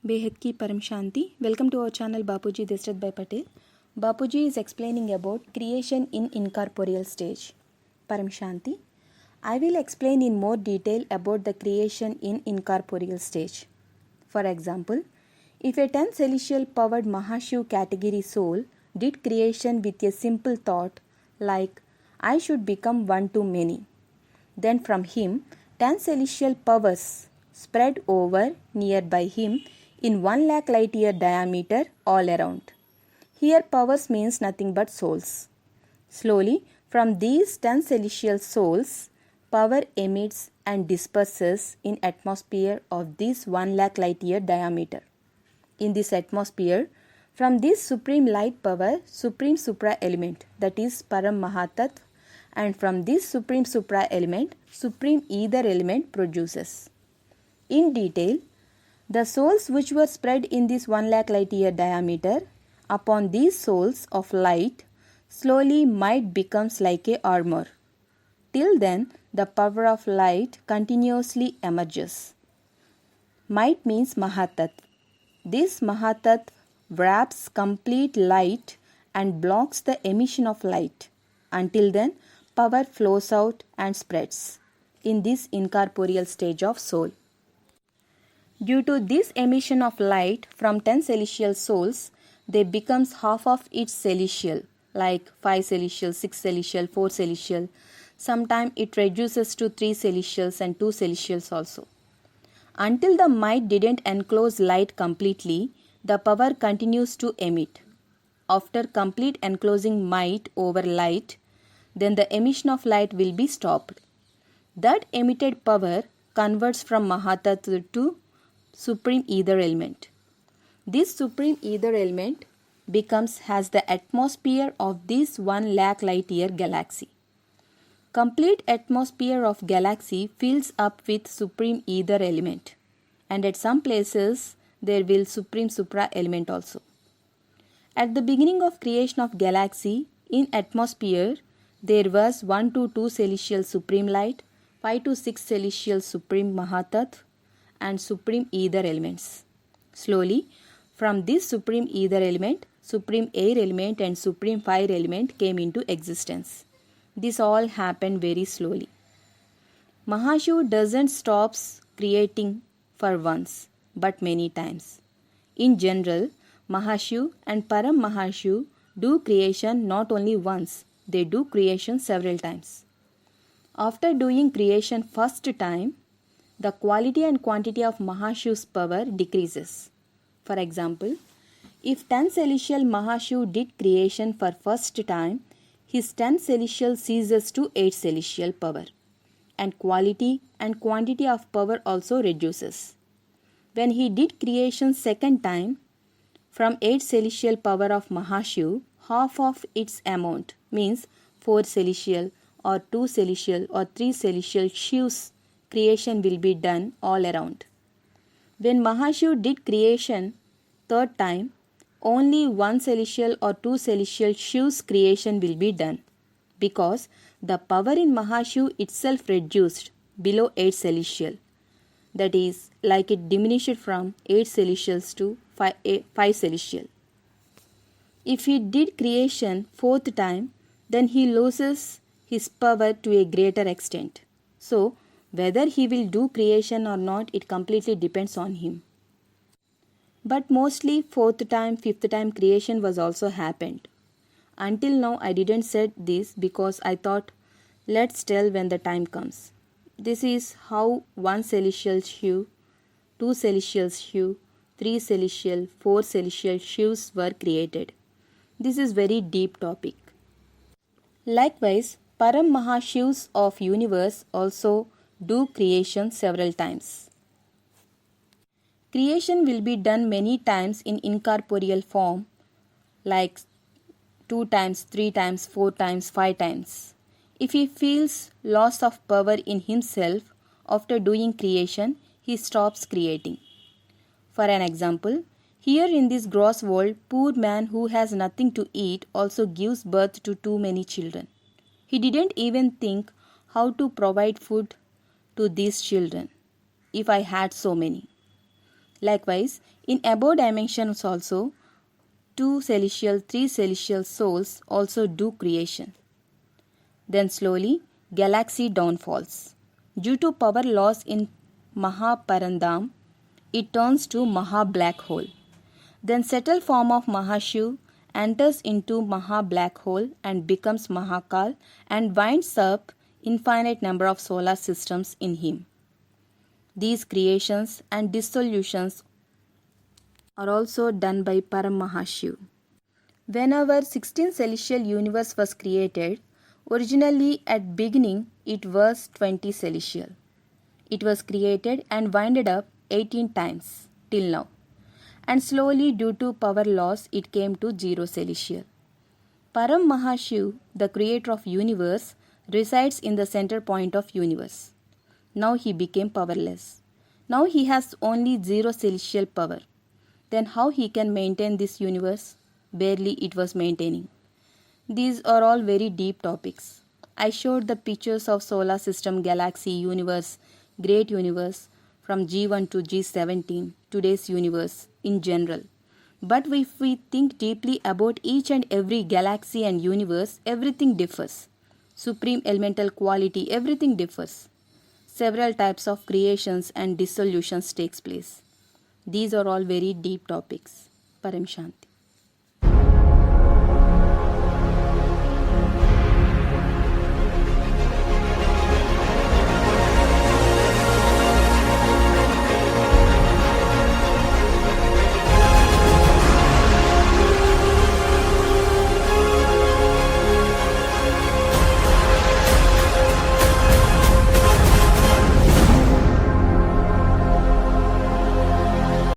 बेहद की परम शांति. Welcome to our channel Bapuji Deshrat by Patel. Bapuji is explaining about creation in incorporeal stage. Param Shanti. I will explain in more detail about the creation in incorporeal stage. For example, if a 10 celestial powered Mahashiv category soul did creation with a simple thought like I should become one to many, then from him 10 celestial powers spread over nearby him in 1 lakh light year diameter all around. Here powers means nothing but souls. Slowly from these 10 celestial souls, power emits and disperses in atmosphere of this 1 lakh light year diameter. In this atmosphere, from this supreme light power, supreme supra element, that is Param Mahatattva, and from this supreme supra element, supreme ether element produces. In detail, the souls which were spread in this 1 lakh light year diameter, upon these souls of light, slowly might becomes like a armor. Till then, the power of light continuously emerges. Might means Mahatattva. This Mahatattva wraps complete light and blocks the emission of light. Until then, power flows out and spreads in this incorporeal stage of soul. Due to this emission of light from 10 celestial souls, they becomes half of each celestial, like 5 celestial, 6 celestial, 4 celestial. Sometimes it reduces to 3 celestials and 2 celestials also. Until the might didn't enclose light completely, the power continues to emit. After complete enclosing might over light, then the emission of light will be stopped. That emitted power converts from Mahatattva to supreme ether element. This supreme ether element has the atmosphere of this 1 lakh light year galaxy. Complete atmosphere of galaxy fills up with supreme ether element, and at some places there will supreme supra element also. At the beginning of creation of galaxy, in atmosphere there was 1 to 2 celestial supreme light, 5 to 6 celestial supreme Mahatattva, and supreme ether elements. Slowly, from this supreme ether element, supreme air element and supreme fire element came into existence. This all happened very slowly. Mahashiv doesn't stop creating for once, but many times. In general, Mahashiv and Param Mahashiv do creation not only once, they do creation several times. After doing creation first time, the quality and quantity of Mahashiv's power decreases. For example, if 10 celestial Mahashiv did creation for first time, his 10 celestial ceases to 8 celestial power, and quality and quantity of power also reduces. When he did creation second time, from 8 celestial power of Mahashiv, half of its amount means 4 celestial or 2 celestial or 3 celestial Shivs creation will be done all around. When Mahashiv did creation third time, only 1 celestial or 2 celestial Shivs creation will be done, because the power in Mahashiv itself reduced below 8 celestial. That is, like it diminished from 8 celestials to 5 celestial. If he did creation fourth time, then he loses his power to a greater extent. So, whether he will do creation or not, it completely depends on him. But mostly fourth time, fifth time creation was also happened. Until now I didn't said this because I thought let's tell when the time comes. This is how 1 celestial Shiv, 2 celestial Shiv, 3 celestial, 4 celestial Shivs were created. This is very deep topic. Likewise, Param Mahashivs of universe also do creation several times. Creation will be done many times in incorporeal form, like 2 times, 3 times, 4 times, 5 times. If he feels loss of power in himself after doing creation, he stops creating. For an example, here in this gross world, poor man who has nothing to eat also gives birth to too many children. He didn't even think how to provide food to these children if I had so many. Likewise, in above dimensions also, 2 celestial, 3 celestial souls also do creation. Then slowly, galaxy downfalls. Due to power loss in Mahaparandam, it turns to Maha black hole. Then subtle form of Mahashiv enters into Maha black hole and becomes Mahakal and winds up infinite number of solar systems in him. These creations and dissolutions are also done by Paramahashiv. Whenever 16th celestial universe was created, originally at beginning it was 20 celestial. It was created and winded up 18 times till now. And slowly due to power loss it came to 0 celestial. Param Mahashiv, the creator of universe, resides in the center point of universe. Now he became powerless. Now he has only 0 celestial power. Then how he can maintain this universe? Barely it was maintaining. These are all very deep topics. I showed the pictures of solar system, galaxy, universe, great universe from G1 to G17, today's universe in general. But if we think deeply about each and every galaxy and universe, everything differs. Supreme elemental quality, everything differs. Several types of creations and dissolutions takes place. These are all very deep topics. Param Shanti.